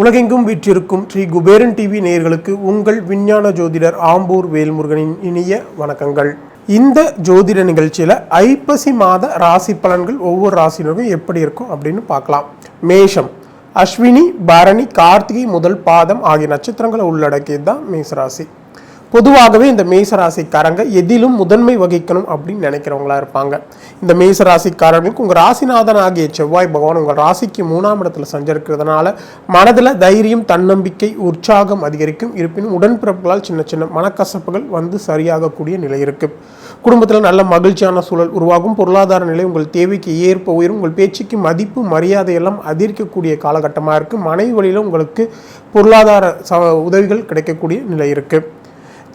உலகெங்கும் வீற்றிருக்கும் ஸ்ரீ குபேரன் டிவி நேயர்களுக்கு உங்கள் விஞ்ஞான ஜோதிடர் ஆம்பூர் வேல்முருகனின் இனிய வணக்கங்கள். இந்த ஜோதிட நிகழ்ச்சியில் ஐப்பசி மாத ராசி பலன்கள் ஒவ்வொரு ராசினருக்கும் எப்படி இருக்கும் அப்படின்னு பார்க்கலாம். மேஷம், அஸ்வினி, பரணி, கார்த்திகை முதல் பாதம் ஆகிய நட்சத்திரங்களை உள்ளடக்கியது தான் மேசராசி. பொதுவாகவே இந்த மேசராசிக்காரங்க எதிலும் முதன்மை வகிக்கணும் அப்படின்னு நினைக்கிறவங்களா இருப்பாங்க. இந்த மேசராசிக்காரர்களுக்கு உங்கள் ராசிநாதன் ஆகிய செவ்வாய் பகவான் உங்கள் ராசிக்கு 3ஆம் இடத்துல சஞ்சரிக்கிறதுனால மனதில் தைரியம், தன்னம்பிக்கை, உற்சாகம் அதிகரிக்கும். இருப்பினும் உடன்பிறப்புகளால் சின்ன சின்ன மனக்கசப்புகள் வந்து சரியாகக்கூடிய நிலை இருக்கு. குடும்பத்தில் நல்ல மகிழ்ச்சியான சூழல் உருவாகும். பொருளாதார நிலை உங்கள் தேவைக்கு ஏற்ப உயரும். உங்கள் பேச்சுக்கு மதிப்பு, மரியாதை எல்லாம் அதிகரிக்கக்கூடிய காலகட்டமாக இருக்கு. மனைவி வழியில் உங்களுக்கு பொருளாதார உதவிகள் கிடைக்கக்கூடிய நிலை இருக்கு.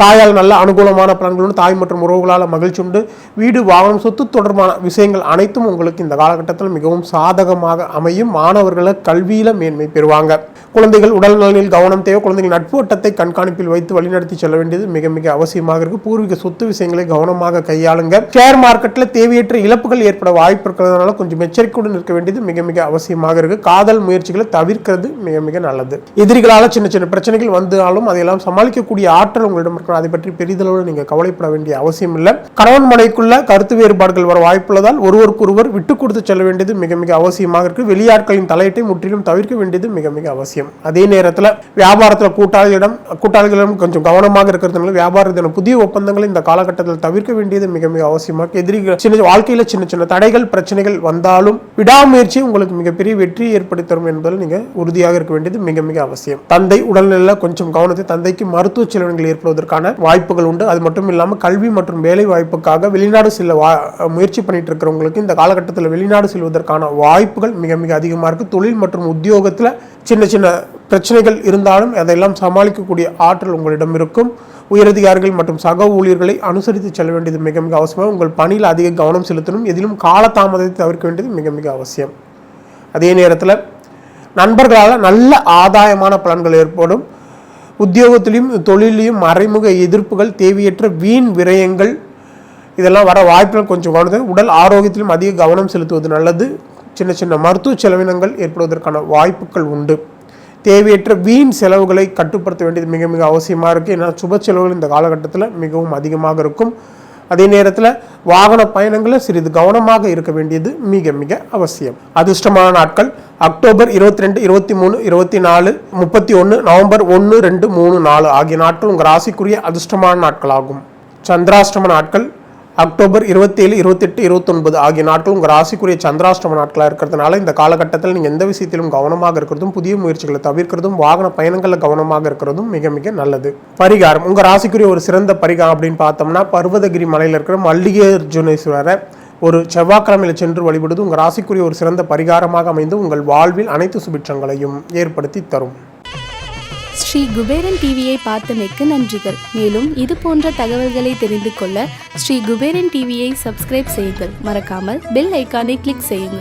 தாயால் நல்ல அனுகூலமான பலன்களும் தாய் மற்றும் உறவுகளால் மகிழ்ச்சி உண்டு. வீடு, வாகனம், சொத்து தொடர்பான விஷயங்கள் அனைத்தும் உங்களுக்கு இந்த காலகட்டத்தில் மிகவும் சாதகமாக அமையும். மாணவர்களை கல்வியில மேன்மை பெறுவாங்க. குழந்தைகள் உடல் நலனில் கவனம் தேவை. குழந்தைகள் நட்பு வட்டத்தை கண்காணிப்பில் வைத்து வழிநடத்தி செல்ல வேண்டியது மிக மிக அவசியமாக இருக்கு. பூர்வீக சொத்து விஷயங்களை கவனமாக கையாளுங்க. ஷேர் மார்க்கெட்டில் தேவையற்ற இழப்புகள் ஏற்பட வாய்ப்பு இருக்கிறதுனால கொஞ்சம் எச்சரிக்கையுடன் இருக்க வேண்டியது மிக மிக அவசியமாக இருக்கு. காதல் முயற்சிகளை தவிர்க்கிறது மிக மிக நல்லது. எதிரிகளால் சின்ன சின்ன பிரச்சனைகள் வந்தாலும் அதையெல்லாம் சமாளிக்கக்கூடிய ஆற்றல் உங்களிடம் இருக்கிறது. அதை பற்றி பெரிதளவு நீங்க கவலைப்பட வேண்டிய அவசியம் இல்லை. கணவன் மனைவிக்குள்ள கருத்து வேறுபாடுகள் வர வாய்ப்புள்ளதால் ஒருவருக்கொருவர் விட்டு கொடுத்து செல்ல வேண்டியது மிக மிக அவசியமாக இருக்கு. வெளியாட்களின் தலையீட்டை முற்றிலும் தவிர்க்க வேண்டியது மிக மிக அவசியம். அதே நேரத்தில் வியாபாரத்தில் கூட்டாளிகளிடம் கொஞ்சம் கவனமாக இருக்கிறதுனால வியாபாரத்தின புதிய ஒப்பந்தங்களை இந்த காலகட்டத்தில் தவிர்க்க வேண்டியது மிக மிக அவசியமாக. எதிரிகள் சின்ன வாழ்க்கையில் சின்ன சின்ன தடைகள், பிரச்சனைகள் வந்தாலும் விடாமுயற்சி உங்களுக்கு மிகப்பெரிய வெற்றி ஏற்படுத்தி தரும் என்பதில் நீங்க உறுதியாக இருக்க வேண்டியது மிக மிக அவசியம். தந்தை உடல்நிலையில் கொஞ்சம் கவனத்தை, தந்தைக்கு மருத்துவ செலவுகள் ஏற்படுவதற்கான வாய்ப்புகள் உண்டு. அது மட்டும் இல்லாமல் கல்வி மற்றும் வேலை வாய்ப்புக்காக வெளிநாடு செல்ல முயற்சி பண்ணிட்டு இருக்கிறவங்களுக்கு இந்த காலகட்டத்தில் வெளிநாடு செல்வதற்கான வாய்ப்புகள் மிக மிக அதிகமாக இருக்கு. தொழில் மற்றும் உத்தியோகத்தில் சின்ன சின்ன பிரச்சனைகள் இருந்தாலும் அதையெல்லாம் சமாளிக்கக்கூடிய ஆற்றல் உங்களிடம் இருக்கும். உயரதிகாரிகள் மற்றும் சக ஊழியர்களை அனுசரித்து செல்ல வேண்டியது மிக மிக அவசியம். உங்கள் பணியில் அதிக கவனம் செலுத்தணும். எதிலும் காலதாமதத்தை தவிர்க்க வேண்டியது மிக மிக அவசியம். அதே நேரத்தில் நண்பர்களால் நல்ல ஆதாயமான பலன்கள் ஏற்படும். உத்தியோகத்திலையும் தொழிலையும் மறைமுக எதிர்ப்புகள், தேவையற்ற வீண் விரயங்கள் இதெல்லாம் வர வாய்ப்புகள் கொஞ்சம் கவனம். உடல் ஆரோக்கியத்திலும் அதிக கவனம் செலுத்துவது நல்லது. சின்ன சின்ன மருத்துவ செலவினங்கள் ஏற்படுவதற்கான வாய்ப்புகள் உண்டு. தேவையற்ற வீண் செலவுகளை கட்டுப்படுத்த வேண்டியது மிக மிக அவசியமாக இருக்குது. ஏன்னா சுப செலவுகள் இந்த காலகட்டத்தில் மிகவும் அதிகமாக இருக்கும். அதே நேரத்தில் வாகன பயணங்களில் சிறிது கவனமாக இருக்க வேண்டியது மிக மிக அவசியம். அதிர்ஷ்டமான நாட்கள் அக்டோபர் 22, 23, 24, 31, நவம்பர் 1, 2, 3, 4 ஆகிய நாட்கள் உங்கள் ராசிக்குரிய அதிர்ஷ்டமான நாட்கள் ஆகும். சந்திராஷ்டம நாட்கள் அக்டோபர் 27, 28, 29 ஆகிய நாட்கள் உங்கள் ராசிக்குரிய சந்திராஷ்டம நாட்களாக இருக்கிறதுனால இந்த காலகட்டத்தில் நீங்கள் எந்த விஷயத்திலும் கவனமாக இருக்கிறதும், புதிய முயற்சிகளை தவிர்க்கிறதும், வாகன பயணங்களில் கவனமாக இருக்கிறதும் மிக மிக நல்லது. பரிகாரம், உங்கள் ராசிக்குரிய ஒரு சிறந்த பரிகாரம் அப்படின்னு பார்த்தோம்னா பர்வதகிரி மலையில் இருக்கிற மல்லிகார்ஜுனேஸ்வரரை ஒரு செவ்வாய்க்கிழமையில் சென்று வழிபடுவது உங்கள் ராசிக்குரிய ஒரு சிறந்த பரிகாரமாக அமைந்து உங்கள் வாழ்வில் அனைத்து சுபிட்சங்களையும் ஏற்படுத்தி தரும். ஸ்ரீ குபேரன் டிவியை பார்த்தமைக்கு நன்றிகள். மேலும் இது போன்ற தகவல்களை தெரிந்து கொள்ள ஸ்ரீ குபேரன் டிவியை சப்ஸ்கிரைப் செய்யுங்கள். மறக்காமல் பெல் ஐக்கானை கிளிக் செய்யுங்கள்.